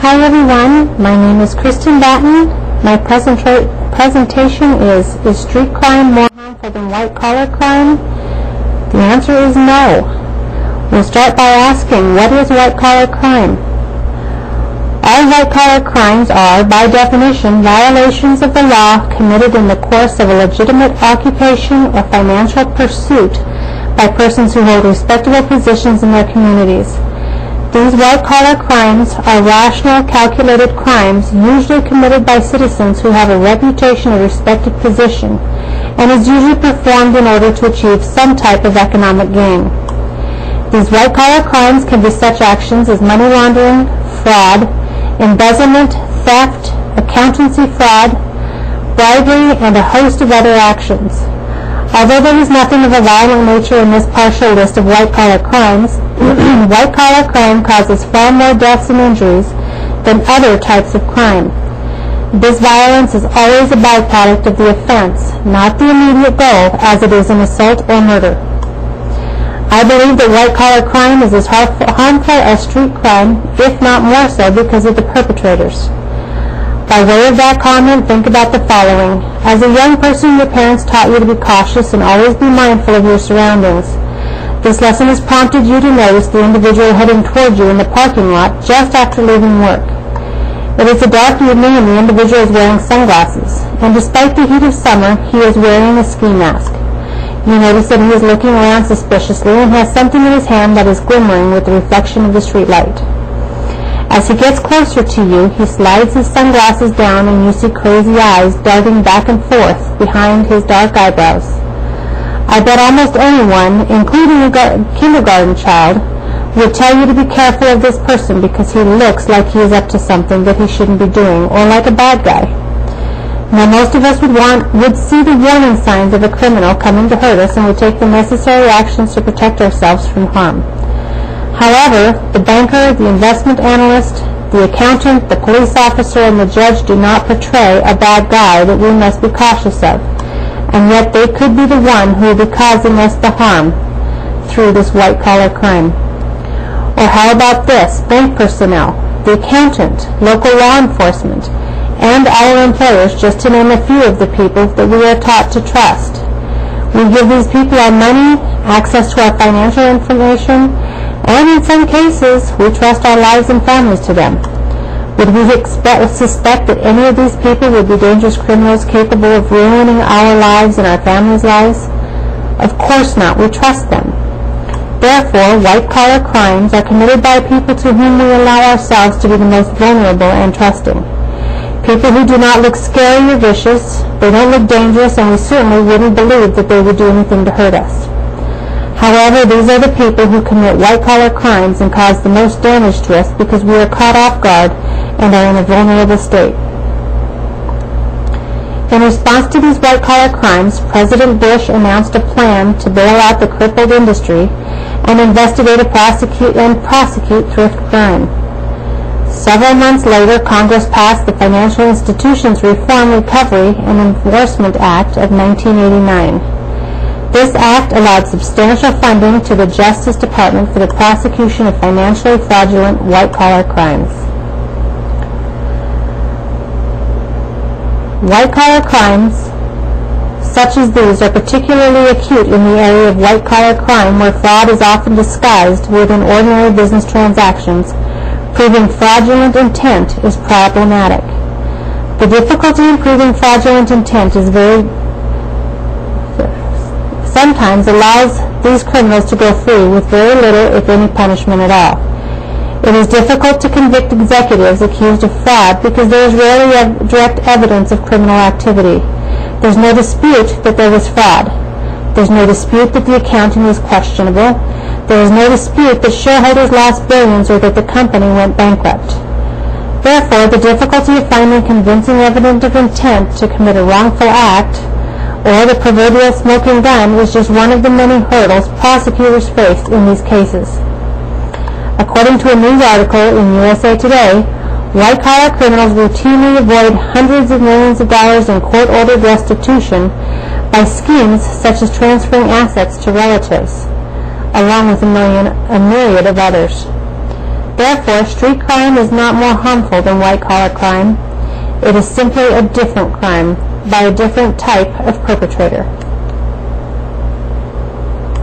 Hi everyone, my name is Kristen Batten. My presentation is street crime more harmful than white-collar crime? The answer is no. We'll start by asking, what is white-collar crime? All white-collar crimes are, by definition, violations of the law committed in the course of a legitimate occupation or financial pursuit by persons who hold respectable positions in their communities. These white-collar crimes are rational, calculated crimes usually committed by citizens who have a reputation or respected position, and is usually performed in order to achieve some type of economic gain. These white-collar crimes can be such actions as money laundering, fraud, embezzlement, theft, accountancy fraud, bribery, and a host of other actions. Although there is nothing of a violent nature in this partial list of white-collar crimes, white-collar crime causes far more deaths and injuries than other types of crime. This violence is always a byproduct of the offense, not the immediate goal, as it is in assault or murder. I believe that white-collar crime is as harmful as street crime, if not more so, because of the perpetrators. By way of that comment, think about the following. As a young person, your parents taught you to be cautious and always be mindful of your surroundings. This lesson has prompted you to notice the individual heading toward you in the parking lot just after leaving work. It is a dark evening and the individual is wearing sunglasses, and despite the heat of summer, he is wearing a ski mask. You notice that he is looking around suspiciously and has something in his hand that is glimmering with the reflection of the street light. As he gets closer to you, he slides his sunglasses down and you see crazy eyes darting back and forth behind his dark eyebrows. I bet almost anyone, including a kindergarten child, would tell you to be careful of this person because he looks like he is up to something that he shouldn't be doing, or like a bad guy. Now most of us would see the warning signs of a criminal coming to hurt us and would take the necessary actions to protect ourselves from harm. However, the banker, the investment analyst, the accountant, the police officer, and the judge do not portray a bad guy that we must be cautious of, and yet they could be the one who will be causing us the harm through this white-collar crime. Or how about this? Bank personnel, the accountant, local law enforcement, and our employers, just to name a few of the people that we are taught to trust. We give these people our money, access to our financial information, and in some cases, we trust our lives and families to them. Would we suspect that any of these people would be dangerous criminals capable of ruining our lives and our families' lives? Of course not. We trust them. Therefore, white-collar crimes are committed by people to whom we allow ourselves to be the most vulnerable and trusting. People who do not look scary or vicious, they don't look dangerous, and we certainly wouldn't believe that they would do anything to hurt us. However, these are the people who commit white-collar crimes and cause the most damage to us because we are caught off guard and are in a vulnerable state. In response to these white-collar crimes, President Bush announced a plan to bail out the crippled industry and investigate and prosecute thrift crime. Several months later, Congress passed the Financial Institutions Reform, Recovery, and Enforcement Act of 1989. This act allowed substantial funding to the Justice Department for the prosecution of financially fraudulent white-collar crimes. White-collar crimes such as these are particularly acute in the area of white-collar crime where fraud is often disguised within ordinary business transactions. Proving fraudulent intent is problematic. The difficulty in proving fraudulent intent is sometimes allows these criminals to go free with very little, if any, punishment at all. It is difficult to convict executives accused of fraud because there is rarely direct evidence of criminal activity. There's no dispute that there was fraud. There's no dispute that the accounting was questionable. There is no dispute that shareholders lost billions or that the company went bankrupt. Therefore, the difficulty of finding convincing evidence of intent to commit a wrongful act or the proverbial smoking gun is just one of the many hurdles prosecutors face in these cases. According to a news article in USA Today, white-collar criminals routinely avoid hundreds of millions of dollars in court-ordered restitution by schemes such as transferring assets to relatives, along with a myriad of others. Therefore, street crime is not more harmful than white-collar crime. It is simply a different crime by a different type of perpetrator.